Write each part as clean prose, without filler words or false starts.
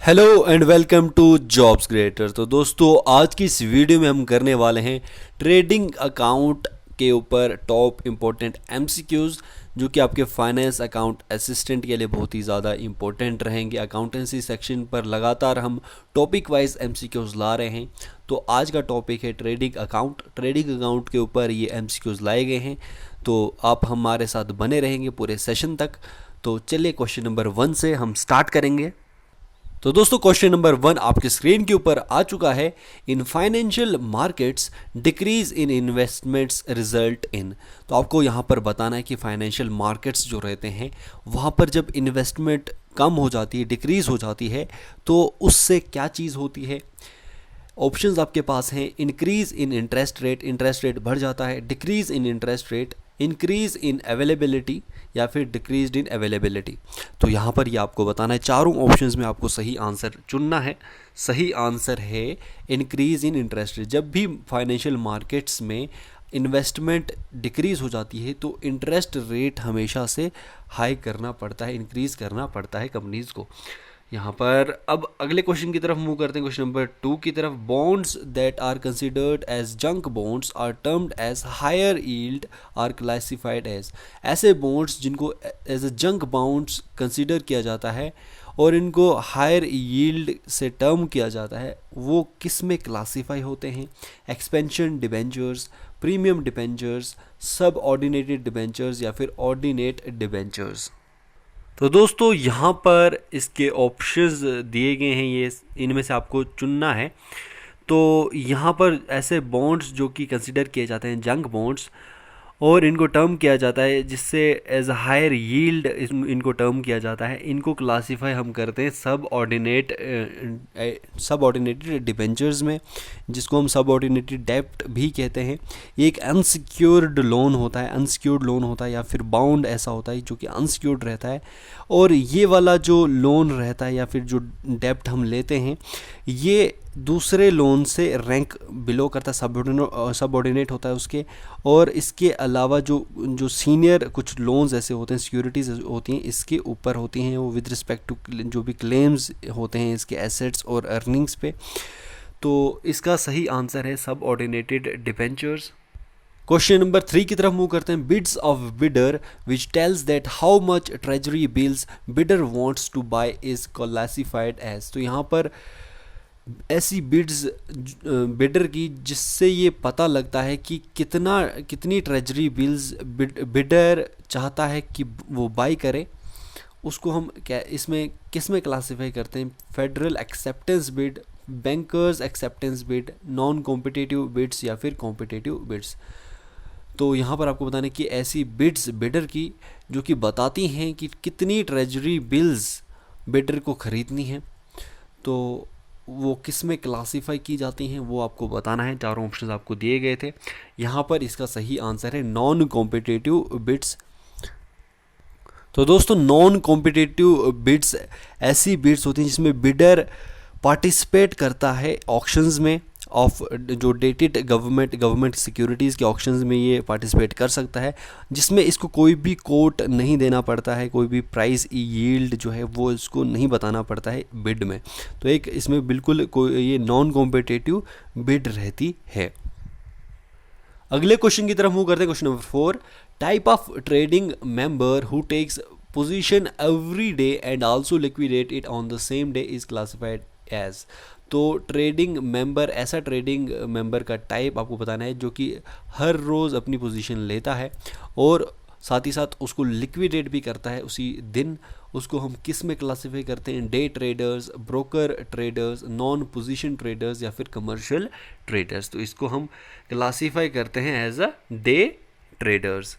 Hello and welcome to jobs creator. तो दोस्तों आज की इस वीडियो में हम करने वाले हैं ट्रेडिंग अकाउंट के ऊपर टॉप इम्पोर्टेंट एमसीक्यूज़ जो कि आपके फाइनेंस अकाउंट असिस्टेंट के लिए बहुत ही ज़्यादा इम्पोर्टेंट रहेंगे। अकाउंटेंसी सेक्शन पर लगातार हम टॉपिक वाइज एमसीक्यूज़ ला रहे हैं। तो आज का टॉपिक है ट्रेडिंग अकाउंट। ट्रेडिंग अकाउंट के ऊपर ये एमसीक्यूज़ लाए गए हैं, तो आप हमारे साथ बने रहेंगे पूरे सेशन तक। तो चलिए क्वेश्चन नंबर 1 से हम स्टार्ट करेंगे। तो दोस्तों क्वेश्चन नंबर 1 आपके स्क्रीन के ऊपर आ चुका है। In financial markets decrease in investments result in. तो आपको यहाँ पर बताना है कि फाइनेंशियल मार्केट्स जो रहते हैं वहाँ पर जब इन्वेस्टमेंट कम हो जाती है, डिक्रीज हो जाती है, तो उससे क्या चीज़ होती है। ऑप्शंस आपके पास हैं। Increase in interest rate, interest rate बढ़ जाता है। Decrease in interest rate, increase in availability, या फिर डिक्रीज इन अवेलेबिलिटी। तो यहाँ पर ये आपको बताना है। चारों ऑप्शंस में आपको सही आंसर चुनना है। सही आंसर है इंक्रीज इन इंटरेस्ट रेट। जब भी फाइनेंशियल मार्केट्स में इन्वेस्टमेंट डिक्रीज हो जाती है तो इंटरेस्ट रेट हमेशा से हाई करना पड़ता है, इंक्रीज करना पड़ता है कंपनीज को। यहाँ पर अब अगले क्वेश्चन की तरफ मूव करते हैं, क्वेश्चन नंबर 2 की तरफ। Bonds that are considered as junk bonds are termed as higher yield are classified as. ऐसे बॉन्ड्स जिनको as a junk bonds consider किया जाता है और इनको हायर यील्ड से टर्म किया जाता है, वो किस में क्लासीफाई होते हैं। एक्सपेंशन डिबेंचर्स, प्रीमियम डिबेंचर्स, सब ऑर्डिनेटेड डिबेंचर्स, या फिर ऑर्डिनेट डिबेंचर्स। तो दोस्तों यहाँ पर इसके ऑप्शंस दिए गए हैं, ये इनमें से आपको चुनना है। तो यहाँ पर ऐसे बॉन्ड्स जो कि कंसिडर किए जाते हैं जंक बॉन्ड्स और इनको टर्म किया जाता है जिससे एज हायर यील्ड इनको टर्म किया जाता है, इनको क्लासीफाई हम करते हैं सब ऑर्डिनेटेड डिबेंचर्स में, जिसको हम सब ऑर्डिनेटेड डेब्ट भी कहते हैं। ये एक अनसिक्योर्ड लोन होता है, अनसिक्योर्ड लोन होता है, या फिर बाउंड ऐसा होता है जो कि अनसिक्योर्ड रहता है। और ये वाला जो लोन रहता है या फिर जो डेब्ट हम लेते हैं, ये दूसरे लोन से रैंक बिलो करता है, सबऑर्डिनेट होता है उसके। और इसके अलावा जो सीनियर कुछ लोन्स ऐसे होते हैं, सिक्योरिटीज़ होती हैं, इसके ऊपर होती हैं वो विद रिस्पेक्ट टू जो भी क्लेम्स होते हैं इसके एसेट्स और अर्निंग्स पे। तो इसका सही आंसर है सब ऑर्डिनेटेड डिबेंचर्स। क्वेश्चन नंबर 3 की तरफ मूव करते हैं। Bids of bidder which tells that how much treasury bills bidder wants to buy is classified as. तो यहाँ पर ऐसी बिड्स बिडर की जिससे ये पता लगता है कि कितनी ट्रेजरी बिल्स बिडर चाहता है कि वो बाई करे, उसको हम क्या इसमें किस में क्लासिफाई करते हैं। Federal acceptance bid, bankers acceptance bid, non competitive bids, या फिर कॉम्पिटिटिव बिड्स। तो यहाँ पर आपको बताना है कि ऐसी बिड्स बिडर की जो कि बताती हैं कि कितनी ट्रेजरी बिल्स बिडर को ख़रीदनी है, तो वो किस में क्लासीफाई की जाती हैं वो आपको बताना है। चारों ऑप्शंस आपको दिए गए थे। यहाँ पर इसका सही आंसर है नॉन कॉम्पिटिटिव बिड्स। तो दोस्तों नॉन कॉम्पिटिटिव बिड्स ऐसी बिड्स होती हैं जिसमें बिडर पार्टिसिपेट करता है ऑक्शंस में ऑफ जो डेटेड गवर्नमेंट सिक्योरिटीज़ के ऑक्शंस में ये पार्टिसिपेट कर सकता है, जिसमें इसको कोई भी कोट नहीं देना पड़ता है, कोई भी प्राइस यील्ड जो है वो इसको नहीं बताना पड़ता है बिड में। तो एक इसमें बिल्कुल कोई ये नॉन कॉम्पिटिटिव बिड रहती है। अगले क्वेश्चन की तरफ मूव करते हैं, question number 4। Type of trading member who takes position every day and also liquidate it on the same day is classified as. तो ट्रेडिंग मेंबर, ऐसा ट्रेडिंग मेंबर का टाइप आपको बताना है जो कि हर रोज़ अपनी पोजीशन लेता है और साथ ही साथ उसको लिक्विडेट भी करता है उसी दिन। उसको हम किस में क्लासिफाई करते हैं। Day traders, broker traders, non position traders, या फिर कमर्शियल ट्रेडर्स। तो इसको हम क्लासिफाई करते हैं एज अ डे ट्रेडर्स।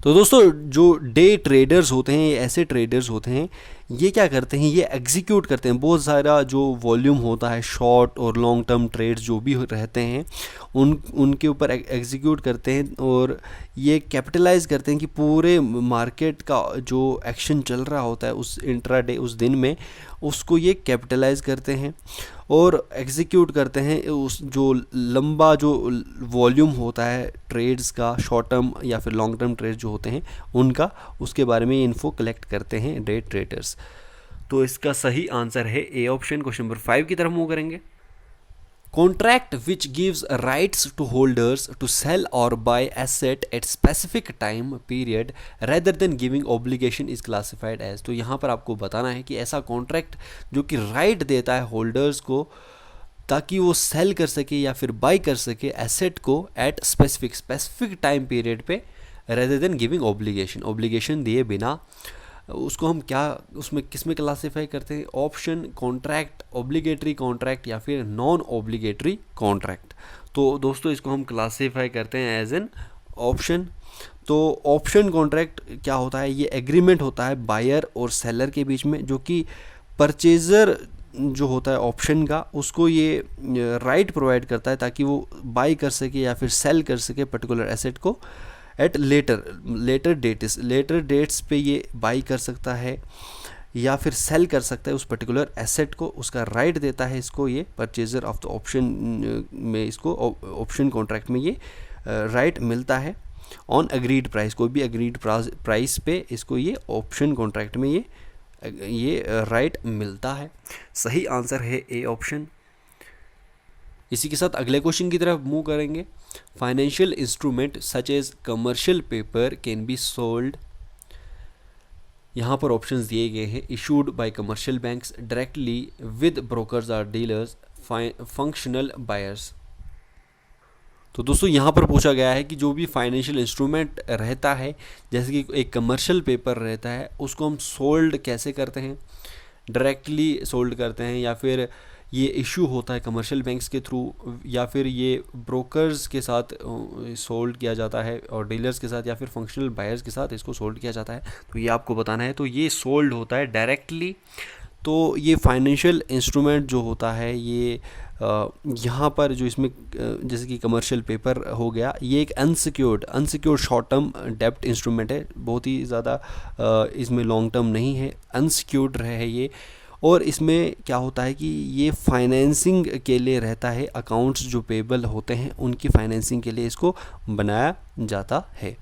तो दोस्तों जो डे ट्रेडर्स होते हैं, ये ऐसे ट्रेडर्स होते हैं, ये क्या करते हैं, ये एग्जीक्यूट करते हैं बहुत सारा जो वॉल्यूम होता है, शॉर्ट और लॉन्ग टर्म ट्रेड्स जो भी रहते हैं उनके ऊपर एग्जीक्यूट करते हैं और ये कैपिटलाइज करते हैं कि पूरे मार्केट का जो एक्शन चल रहा होता है उस इंट्राडे उस दिन में, उसको ये कैपिटलाइज करते हैं और एग्जीक्यूट करते हैं उस जो लंबा जो वॉल्यूम होता है ट्रेड्स का, शॉर्ट टर्म या फिर लॉन्ग टर्म ट्रेड्स जो होते हैं उनका, उसके बारे में इन्फो कलेक्ट करते हैं डे ट्रेडर्स। तो इसका सही आंसर है ए ऑप्शन। क्वेश्चन नंबर 5 की तरफ मूव करेंगे। Contract which gives rights to holders to sell or buy asset at specific time period rather than giving obligation is classified as। तो यहाँ पर आपको बताना है कि ऐसा कॉन्ट्रैक्ट जो कि राइट देता है होल्डर्स को ताकि वो सेल कर सके या फिर बाई कर सके एसेट को एट स्पेसिफिक टाइम पीरियड पे रेदर देन गिविंग ऑब्लिगेशन दिए बिना, उसको हम क्या उसमें किस में क्लासीफाई करते हैं? ऑप्शन कॉन्ट्रैक्ट, ऑब्लिगेटरी कॉन्ट्रैक्ट या फिर नॉन ऑब्लिगेटरी कॉन्ट्रैक्ट। तो दोस्तों इसको हम क्लासीफाई करते हैं एज एन ऑप्शन। तो ऑप्शन कॉन्ट्रैक्ट क्या होता है? ये एग्रीमेंट होता है बायर और सेलर के बीच में, जो कि परचेज़र जो होता है ऑप्शन का उसको ये राइट प्रोवाइड करता है ताकि वो बाई कर सके या फिर सेल कर सके पर्टिकुलर एसेट को एट लेटर डेट्स पे ये बाई कर सकता है या फिर सेल कर सकता है उस पर्टिकुलर एसेट को, उसका राइट देता है इसको ये परचेजर ऑफ द ऑप्शन में, इसको ऑप्शन कॉन्ट्रैक्ट में ये राइट मिलता है ऑन अग्रीड प्राइस। कोई भी अग्रीड प्राइस पे इसको ये ऑप्शन कॉन्ट्रैक्ट में ये राइट मिलता है। सही आंसर है ए ऑप्शन। इसी के साथ अगले क्वेश्चन की तरफ मूव करेंगे। Financial instrument such as commercial paper can be sold. यहाँ पर ऑप्शंस दिए गए हैं। Issued by commercial banks, directly with brokers और डीलर्स, फंक्शनल बायर्स। तो दोस्तों यहाँ पर पूछा गया है कि जो भी फाइनेंशियल इंस्ट्रूमेंट रहता है, जैसे कि एक कमर्शियल पेपर रहता है, उसको हम सोल्ड कैसे करते हैं? डायरेक्टली सोल्ड करते हैं या फिर ये इशू होता है कमर्शियल बैंक्स के थ्रू या फिर ये ब्रोकर्स के साथ सोल्ड किया जाता है और डीलर्स के साथ या फिर फंक्शनल बायर्स के साथ इसको सोल्ड किया जाता है। तो ये आपको बताना है। तो ये सोल्ड होता है डायरेक्टली। तो ये फाइनेंशियल इंस्ट्रूमेंट जो होता है ये यहाँ पर जो इसमें जैसे कि कमर्शियल पेपर हो गया, ये एक अनसिक्योर्ड शॉर्ट टर्म डेब्ट इंस्ट्रूमेंट है। बहुत ही ज़्यादा इसमें लॉन्ग टर्म नहीं है, अनसिक्योर्ड है ये। और इसमें क्या होता है कि ये फाइनेंसिंग के लिए रहता है, अकाउंट्स जो पेबल होते हैं उनकी फाइनेंसिंग के लिए इसको बनाया जाता है।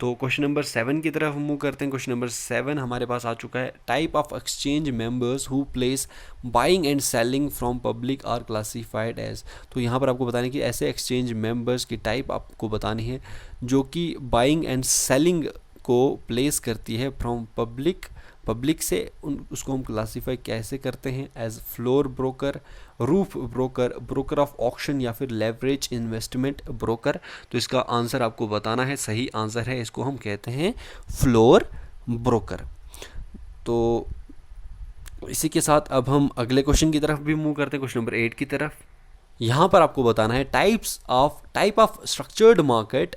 तो क्वेश्चन नंबर 7 की तरफ मूव करते हैं। क्वेश्चन नंबर 7 हमारे पास आ चुका है। Type of exchange members who place buying and selling from public are classified as. तो यहाँ पर आपको बताना है कि ऐसे एक्सचेंज मेंबर्स की टाइप आपको बतानी है जो कि बाइंग एंड सेलिंग को प्लेस करती है फ्रॉम पब्लिक से। उसको हम क्लासीफाई कैसे करते हैं? As floor broker, roof broker, broker of auction या फिर लेवरेज इन्वेस्टमेंट ब्रोकर। तो इसका आंसर आपको बताना है। सही आंसर है, इसको हम कहते हैं फ्लोर ब्रोकर। तो इसी के साथ अब हम अगले क्वेश्चन की तरफ भी मूव करते हैं, क्वेश्चन नंबर 8 की तरफ। यहाँ पर आपको बताना है type of structured market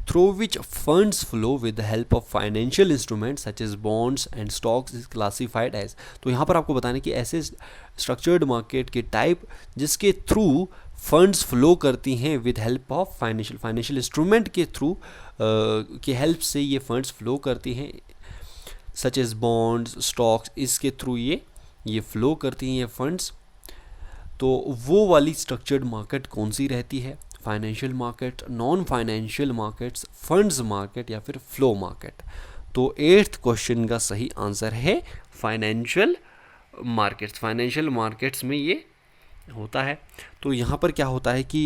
through which funds flow with the help of financial instruments such as bonds and stocks is classified as। तो यहाँ पर आपको बताना है कि ऐसे स्ट्रक्चर्ड मार्केट के टाइप जिसके थ्रू फंड्स फ्लो करती हैं with help of financial instrument के थ्रू की हेल्प से ये फंड्स फ्लो करती हैं, सच एज बॉन्ड्स, स्टॉक्स, इसके थ्रू ये फ्लो करती हैं ये फंड्स। तो वो वाली स्ट्रक्चर्ड मार्केट कौन सी रहती है? Financial market, non financial markets, funds market या फिर फ्लो मार्केट। तो 8th क्वेश्चन का सही आंसर है फाइनेंशियल मार्केट्स। फाइनेंशियल मार्केट्स में ये होता है। तो यहाँ पर क्या होता है कि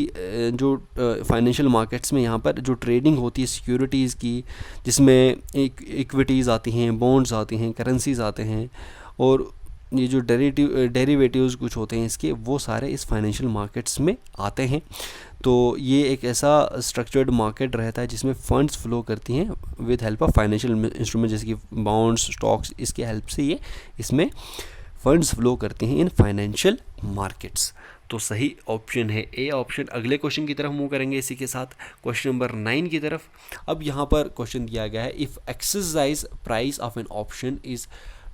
जो फाइनेंशियल मार्केट्स में यहाँ पर जो ट्रेडिंग होती है सिक्योरिटीज़ की, जिसमें इक्विटीज़ आती हैं, बॉन्ड्स आती हैं, करेंसीज आते हैं और ये जो डेरिवेटिव्स कुछ होते हैं इसके, वो सारे इस फाइनेंशियल मार्केट्स में आते हैं। तो ये एक ऐसा स्ट्रक्चर्ड मार्केट रहता है जिसमें फंड्स फ्लो करती हैं with help of financial instrument जैसे कि बॉन्ड्स, स्टॉक्स, इसके हेल्प से ये इसमें फंड्स फ्लो करती हैं इन फाइनेंशियल मार्केट्स। तो सही ऑप्शन है ए ऑप्शन। अगले क्वेश्चन की तरफ मूव करेंगे इसी के साथ, क्वेश्चन नंबर 9 की तरफ। अब यहाँ पर क्वेश्चन दिया गया है, if exercise price of an option is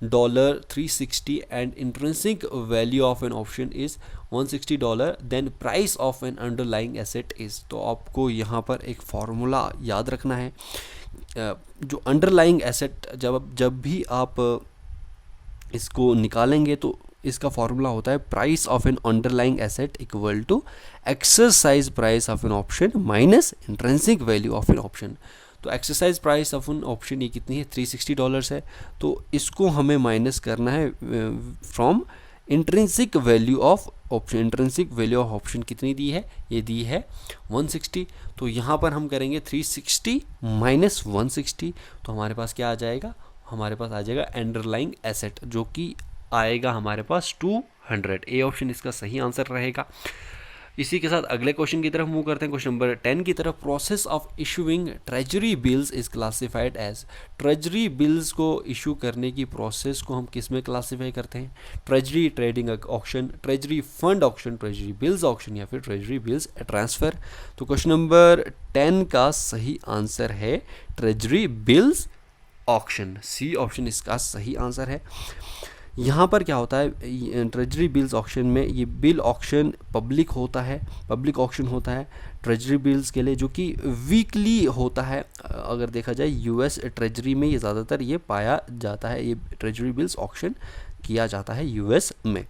$360 and intrinsic value of an option is $160, then price of an underlying asset is। तो आपको यहाँ पर एक फॉर्मूला याद रखना है। जो अंडरलाइंग एसेट जब भी आप इसको निकालेंगे तो इसका फॉर्मूला होता है price of an underlying asset equal to exercise price of an option minus intrinsic value of an option. तो एक्सरसाइज प्राइस ऑफ उन ऑप्शन ये कितनी है, $360 है। तो इसको हमें माइनस करना है from intrinsic value of option. Intrinsic value of option कितनी दी है, ये दी है 160। तो यहाँ पर हम करेंगे 360 माइनस 160, तो हमारे पास क्या आ जाएगा, हमारे पास आ जाएगा अंडरलाइंग एसेट, जो कि आएगा हमारे पास 200। ए ऑप्शन इसका सही आंसर रहेगा। इसी के साथ अगले क्वेश्चन की तरफ मूव करते हैं, क्वेश्चन नंबर 10 की तरफ। Process of issuing treasury bills is classified as. Treasury bills को इशू करने की प्रोसेस को हम किस में क्लासीफाई करते हैं, treasury trading auction, treasury fund auction, treasury bills auction या फिर ट्रेजरी बिल्स ट्रांसफर। तो क्वेश्चन नंबर 10 का सही आंसर है treasury bills auction, C option इसका सही आंसर है। यहाँ पर क्या होता है, ट्रेजरी बिल्स ऑक्शन में ये बिल ऑक्शन पब्लिक होता है, पब्लिक ऑक्शन होता है ट्रेजरी बिल्स के लिए, जो कि वीकली होता है। अगर देखा जाए यूएस ट्रेजरी में ये ज़्यादातर ये पाया जाता है, ये ट्रेजरी बिल्स ऑक्शन किया जाता है यूएस में।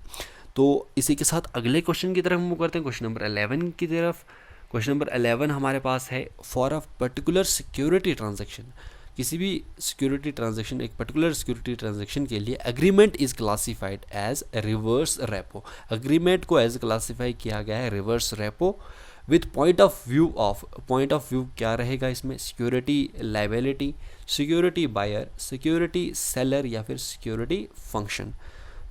तो इसी के साथ अगले क्वेश्चन की तरफ मूव करते हैं, क्वेश्चन नंबर 11 की तरफ। क्वेश्चन नंबर 11 हमारे पास है, for a particular security transaction, किसी भी सिक्योरिटी ट्रांजैक्शन, एक पर्टिकुलर सिक्योरिटी ट्रांजैक्शन के लिए agreement is classified as reverse repo. Agreement को एज क्लासिफाई किया गया है reverse repo with point of view of, point of view क्या रहेगा इसमें, security liability, security buyer, security seller या फिर सिक्योरिटी फंक्शन।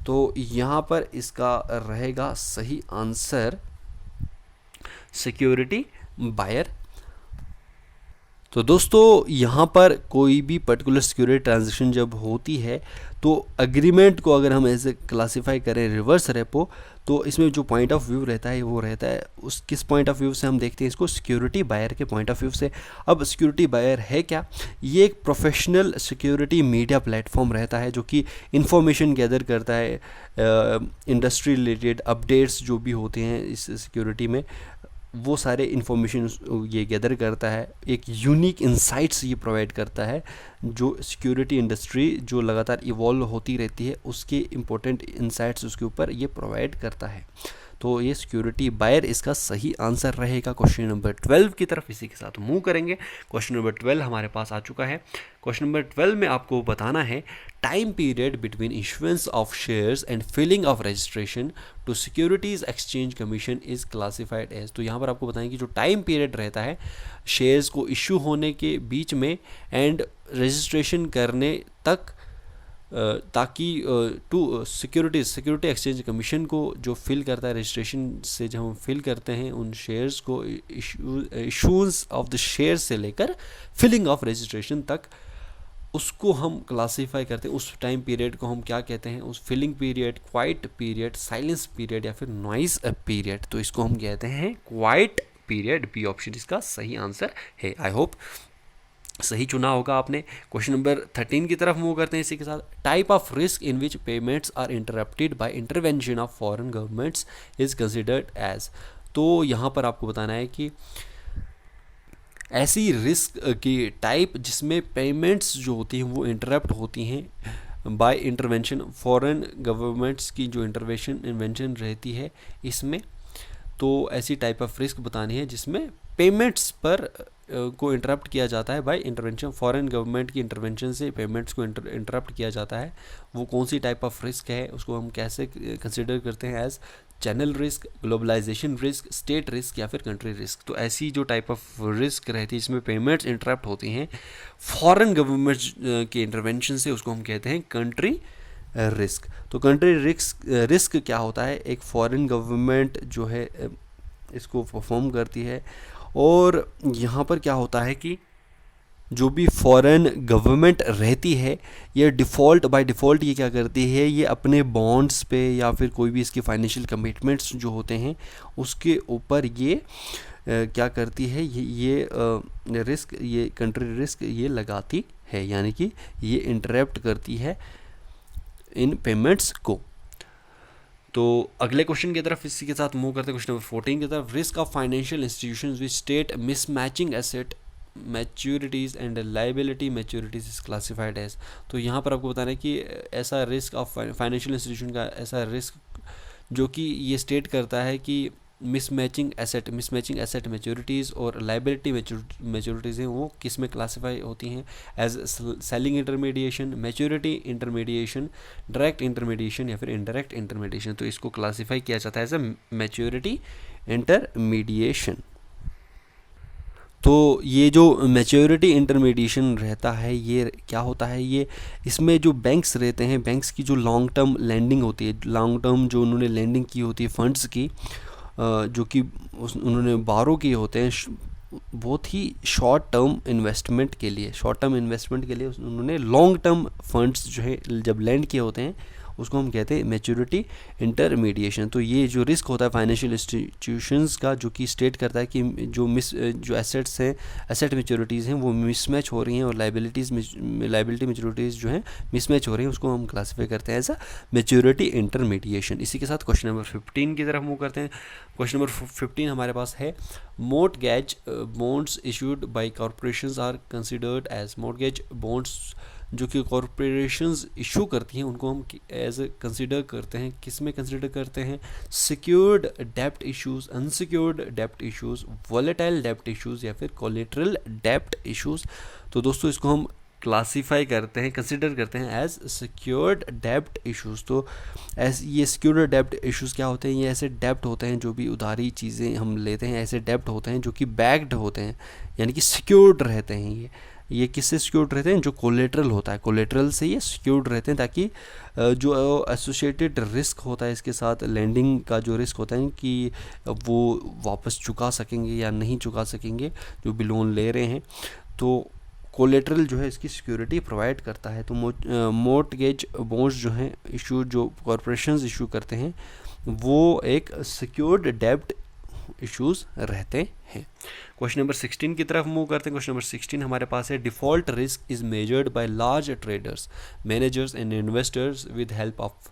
तो यहाँ पर इसका रहेगा सही आंसर सिक्योरिटी बायर। तो दोस्तों यहाँ पर कोई भी पर्टिकुलर सिक्योरिटी ट्रांजैक्शन जब होती है तो एग्रीमेंट को अगर हम ऐसे क्लासिफाई करें रिवर्स रेपो, तो इसमें जो पॉइंट ऑफ व्यू रहता है वो रहता है उस किस पॉइंट ऑफ व्यू से हम देखते हैं इसको, सिक्योरिटी बायर के पॉइंट ऑफ व्यू से। अब सिक्योरिटी बायर है क्या, ये एक प्रोफेशनल सिक्योरिटी मीडिया प्लेटफॉर्म रहता है जो कि इंफॉर्मेशन गैदर करता है, इंडस्ट्री रिलेटेड अपडेट्स जो भी होते हैं इस सिक्योरिटी में वो सारे इन्फॉर्मेशन ये गैदर करता है, एक यूनिक इंसाइट्स ये प्रोवाइड करता है, जो सिक्योरिटी इंडस्ट्री जो लगातार इवॉल्व होती रहती है उसके इम्पोर्टेंट इंसाइट्स उसके ऊपर ये प्रोवाइड करता है। तो ये सिक्योरिटी बायर इसका सही आंसर रहेगा। क्वेश्चन नंबर 12 की तरफ इसी के साथ मूव करेंगे। क्वेश्चन नंबर 12 हमारे पास आ चुका है। क्वेश्चन नंबर 12 में आपको बताना है time period between issuance of shares and filing of registration to securities exchange commission is classified as. तो यहाँ पर आपको बताएं कि जो टाइम पीरियड रहता है शेयर्स को इशू होने के बीच में एंड रजिस्ट्रेशन करने तक, ताकि टू सिक्योरिटी एक्सचेंज कमीशन को जो फिल करता है रजिस्ट्रेशन से जब हम फिल करते हैं उन शेयर्स को, इशूज़ ऑफ द शेयर्स से लेकर फिलिंग ऑफ रजिस्ट्रेशन तक, उसको हम क्लासीफाई करते हैं। उस टाइम पीरियड को हम क्या कहते हैं, उस filing period, quiet period, silence period या फिर नॉइज पीरियड। तो इसको हम कहते हैं क्वाइट पीरियड। बी ऑप्शन इसका सही आंसर है। आई होप सही चुना होगा आपने। क्वेश्चन नंबर 13 की तरफ मूव करते हैं इसी के साथ। Type of risk in which payments are interrupted by intervention of foreign governments is considered as. तो यहाँ पर आपको बताना है कि ऐसी रिस्क की टाइप जिसमें पेमेंट्स जो होती हैं वो इंटरप्ट होती हैं बाय इंटरवेंशन, फॉरेन गवर्नमेंट्स की जो इन्वेंशन रहती है इसमें, तो ऐसी टाइप ऑफ रिस्क बतानी है जिसमें पेमेंट्स पर को इंटरप्ट किया जाता है बाय इंटरवेंशन, फॉरेन गवर्नमेंट की इंटरवेंशन से पेमेंट्स को इंटरप्ट किया जाता है। वो कौन सी टाइप ऑफ रिस्क है, उसको हम कैसे कंसिडर करते हैं as channel risk, globalisation risk, state risk या फिर कंट्री रिस्क। तो ऐसी जो टाइप ऑफ रिस्क रहती है जिसमें पेमेंट्स इंटरप्ट होती हैं फॉरेन गवर्नमेंट के इंटरवेंशन से, उसको हम कहते हैं कंट्री रिस्क। तो कंट्री रिस्क क्या होता है, एक फॉरेन गवर्नमेंट जो है इसको परफॉर्म करती है, और यहाँ पर क्या होता है कि जो भी फॉरेन गवर्नमेंट रहती है ये बाय डिफ़ॉल्ट ये क्या करती है, ये अपने बॉन्ड्स पे या फिर कोई भी इसके फाइनेंशियल कमिटमेंट्स जो होते हैं उसके ऊपर ये क्या करती है, ये रिस्क, ये कंट्री रिस्क ये लगाती है, यानी कि ये इंटरप्ट करती है इन पेमेंट्स को। तो अगले क्वेश्चन की तरफ इसी के साथ मूव करते हैं, क्वेश्चन नंबर 14 की तरफ। Risk of financial institutions which state mismatching asset maturities and liability maturities is classified as. तो यहाँ पर आपको बताना है कि ऐसा रिस्क ऑफ फाइनेंशियल इंस्टीट्यूशन का ऐसा रिस्क जो कि ये स्टेट करता है कि मिसमैचिंग एसेट मैच्योरिटीज़ और लाइबिलिटी मैच्योरिटीज़ हैं वो किस में क्लासीफाई होती हैं, as selling intermediation, maturity intermediation, direct intermediation या फिर इनडायरेक्ट इंटरमीडिएशन। तो इसको क्लासीफाई किया जाता है एज अ मैच्योरिटी इंटरमीडिएशन। तो ये जो मैच्योरिटी इंटरमीडिएशन रहता है ये क्या होता है, ये इसमें जो बैंक्स रहते हैं, बैंक्स की जो लॉन्ग टर्म लैंडिंग होती है, लॉन्ग टर्म जो उन्होंने लैंडिंग की होती है फंड्स की, जो कि उन्होंने बारो किए होते हैं बहुत ही शॉर्ट टर्म इन्वेस्टमेंट के लिए, उन्होंने लॉन्ग टर्म फंड्स जो है जब लैंड किए होते हैं उसको हम कहते हैं मैच्योरिटी इंटरमीडिएशन। तो ये जो रिस्क होता है फाइनेंशियल इंस्टीट्यूशंस का, जो कि स्टेट करता है कि जो एसेट्स हैं, एसेट मैच्योरिटीज़ हैं वो मिसमैच हो रही हैं और लाइबिलिटी मैच्योरिटीज़ जो हैं मिसमैच हो रही हैं, उसको हम क्लासीफाई करते हैं एज अ मैच्योरिटी इंटरमीडिएशन। इसी के साथ क्वेश्चन नंबर 15 की तरफ मूव करते हैं। क्वेश्चन नंबर 15 हमारे पास है, mortgage bonds issued by corporations are considered as, mortgage bonds जो कि कॉरपोरेशंस इशू करती हैं उनको हम एज कंसिडर करते हैं, किस में कंसिडर करते हैं, सिक्योर्ड डेप्ट इश्यूज, अनसिक्योर्ड डेप्ट इश्यूज, वॉलेटाइल डेप्ट इश्यूज या फिर कोलेटरल डेप्ट इश्यूज। तो दोस्तों इसको हम क्लासीफाई करते हैं, कंसिडर करते हैं एज सिक्योर्ड डेप्ट इश्यूज। तो ये सिक्योर्ड डेप्ट इश्यूज क्या होते हैं, ये ऐसे डेप्ट होते हैं जो भी उधारी चीज़ें हम लेते हैं, ऐसे डेप्ट होते हैं जो कि बैक्ड होते हैं, यानी कि सिक्योर्ड रहते हैं। ये किससे सिक्योर्ड रहते हैं, जो कोलेटरल होता है, कोलेटरल से ये सिक्योर्ड रहते हैं, ताकि जो एसोसिएटेड रिस्क होता है इसके साथ, लैंडिंग का जो रिस्क होता है कि वो वापस चुका सकेंगे या नहीं चुका सकेंगे जो भी लोन ले रहे हैं, तो कोलेटरल जो है इसकी सिक्योरिटी प्रोवाइड करता है। तो मॉर्टगेज बॉन्ड्स जो हैं इशू, जो कॉरपोरेशंस इशू करते हैं वो एक सिक्योर्ड डेप्ट इश्यूज रहते हैं। क्वेश्चन नंबर 16 की तरफ मूव करते हैं। क्वेश्चन नंबर 16 हमारे पास है, default risk is measured by large traders, managers and investors with help of.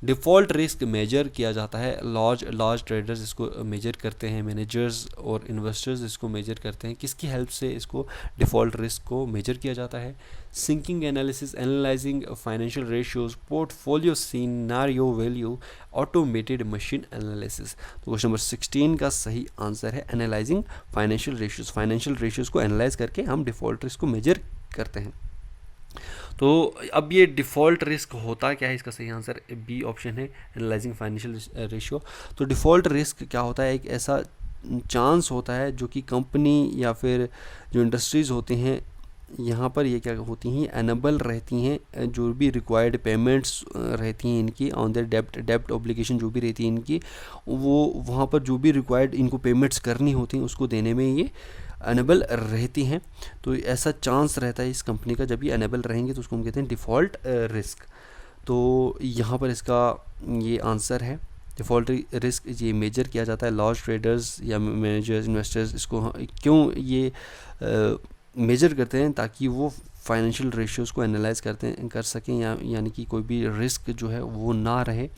Default risk measure किया जाता है, लार्ज ट्रेडर्स इसको मेजर करते हैं, मैनेजर्स और इन्वेस्टर्स इसको मेजर करते हैं। किसकी हेल्प से इसको डिफ़ॉल्ट रिस्क को मेजर किया जाता है, sinking analysis, analysing financial ratios, portfolio scenario value, automated machine analysis. तो क्वेश्चन नंबर 16 का सही आंसर है analysing financial ratios. Financial ratios को एनालाइज करके हम डिफ़ॉल्ट रिस्क को मेजर करते हैं। तो अब ये डिफ़ॉल्ट रिस्क होता क्या है, इसका सही आंसर बी ऑप्शन है, एनालाइजिंग फाइनेंशियल रेशियो। तो डिफ़ॉल्ट रिस्क क्या होता है, एक ऐसा चांस होता है जो कि कंपनी या फिर जो इंडस्ट्रीज़ होती हैं यहाँ पर ये क्या होती हैं, एनेबल रहती हैं, जो भी रिक्वायर्ड पेमेंट्स रहती हैं इनकी ऑन द डेप्ट ऑब्लिगेशन जो भी रहती है इनकी, वो वहाँ पर जो भी रिक्वायर्ड इनको पेमेंट्स करनी होती हैं उसको देने में ये अनेबल रहती हैं। तो ऐसा चांस रहता है इस कंपनी का, जब ये अनेबल रहेंगे तो उसको हम कहते हैं डिफ़ॉल्ट रिस्क। तो यहाँ पर इसका ये आंसर है, डिफ़ॉल्ट रिस्क ये मेजर किया जाता है, लार्ज ट्रेडर्स या मैनेजर्स, इन्वेस्टर्स इसको क्यों ये मेजर करते हैं, ताकि वो फाइनेंशियल रेशियोज़ को एनालाइज कर सकें, यानी कि कोई भी रिस्क जो है वो ना रहे,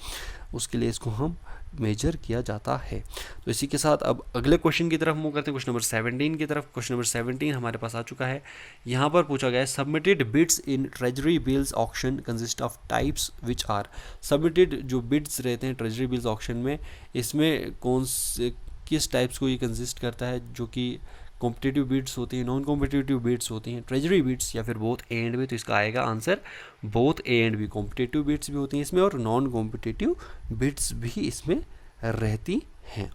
उसके लिए इसको हम मेजर किया जाता है। तो इसी के साथ अब अगले क्वेश्चन की तरफ मूव करते हैं, क्वेश्चन नंबर 17 की तरफ। क्वेश्चन नंबर 17 हमारे पास आ चुका है। यहाँ पर पूछा गया है, submitted bids in treasury bills auction consist of types which are. Submitted जो बिड्स रहते हैं ट्रेजरी बिल्स ऑक्शन में, इसमें किस टाइप्स को ये कंसिस्ट करता है, जो कि कॉम्पिटिटिव बिड्स होती हैं, नॉन कॉम्पिटिटिव बिड्स होती हैं, ट्रेजरी बिड्स या फिर बोथ ए एंड बी। तो इसका आएगा answer both A and B, competitive bids भी होती हैं इसमें और नॉन कॉम्पिटिटिव बिड्स भी इसमें रहती हैं।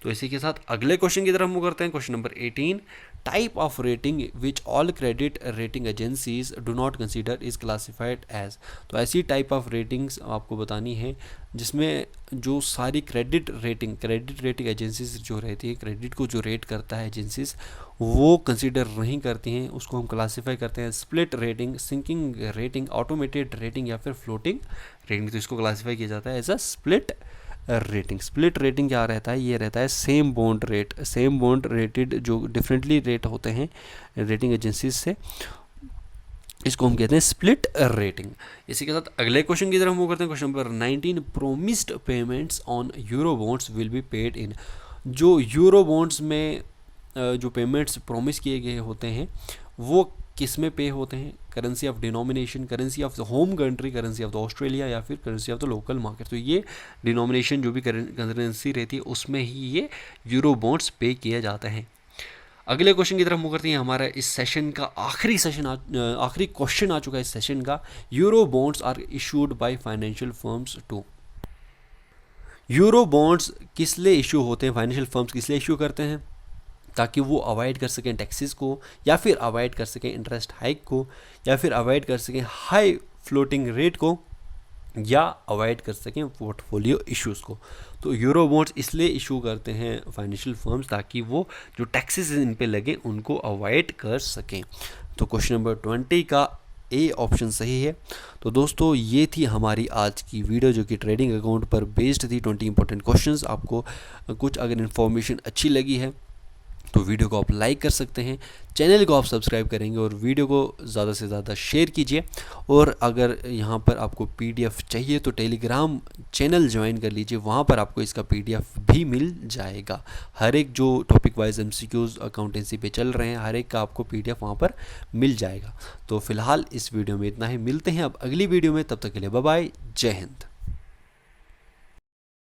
तो इसी के साथ अगले क्वेश्चन की तरफ मूव करते हैं। Question number 18, type of rating which all credit rating agencies do not consider is classified as. तो ऐसी टाइप ऑफ रेटिंग्स आपको बतानी है जिसमें जो सारी क्रेडिट रेटिंग एजेंसीज जो रहती है, क्रेडिट को जो रेट करता है एजेंसीज, वो कंसीडर नहीं करती हैं, उसको हम क्लासीफाई करते हैं split rating, sinking rating, automated rating या फिर फ्लोटिंग रेटिंग। तो इसको क्लासीफाई किया जाता है as a split rating. Split rating क्या रहता है, ये रहता है सेम बॉन्ड रेटेड जो डिफरेंटली रेट होते हैं रेटिंग एजेंसीज से, इसको हम कहते हैं स्प्लिट रेटिंग। इसी के साथ अगले क्वेश्चन की तरफ मूव करते हैं। Question number 19, promised payments on euro bonds will be paid in. जो यूरो बॉन्ड्स में जो पेमेंट्स प्रोमिस किए गए होते हैं वो किस में पे होते हैं, currency of denomination, currency of the home country, currency of the Australia या फिर currency of the local market. तो ये डिनोमिनेशन जो भी करेंसी रहती है उसमें ही ये यूरो बॉन्ड्स पे किए जाते हैं। अगले क्वेश्चन की तरफ मूव करते हैं। हमारा इस सेशन का आखिरी क्वेश्चन आ चुका है इस सेशन का। Euro bonds are issued by financial firms to. Euro bonds किस लिए इशू होते हैं, फाइनेंशियल फर्म्स किस लिए इशू करते हैं, ताकि वो अवॉइड कर सकें टैक्सेस को, या फिर अवॉइड कर सकें इंटरेस्ट हाइक को, या फिर अवॉइड कर सकें हाई फ्लोटिंग रेट को, या अवॉइड कर सकें पोर्टफोलियो इश्यूज़ को। तो यूरो बॉन्ड्स इसलिए इशू करते हैं फाइनेंशियल फर्म्स ताकि वो जो टैक्सेस इन पे लगे उनको अवॉइड कर सकें। तो क्वेश्चन नंबर 20 का ए ऑप्शन सही है। तो दोस्तों ये थी हमारी आज की वीडियो जो कि ट्रेडिंग अकाउंट पर बेस्ड थी। 20 इंपॉर्टेंट क्वेश्चंस। आपको कुछ अगर इन्फॉर्मेशन अच्छी लगी है तो वीडियो को आप लाइक कर सकते हैं, चैनल को आप सब्सक्राइब करेंगे और वीडियो को ज़्यादा से ज़्यादा शेयर कीजिए। और अगर यहाँ पर आपको पीडीएफ चाहिए तो टेलीग्राम चैनल ज्वाइन कर लीजिए, वहाँ पर आपको इसका पीडीएफ भी मिल जाएगा। हर एक जो टॉपिक वाइज एमसीक्यूज अकाउंटेंसी पे चल रहे हैं हर एक का आपको पीडीएफ वहाँ पर मिल जाएगा। तो फिलहाल इस वीडियो में इतना ही, मिलते हैं अब अगली वीडियो में, तब तक के लिए बाय बाय, जय हिंद।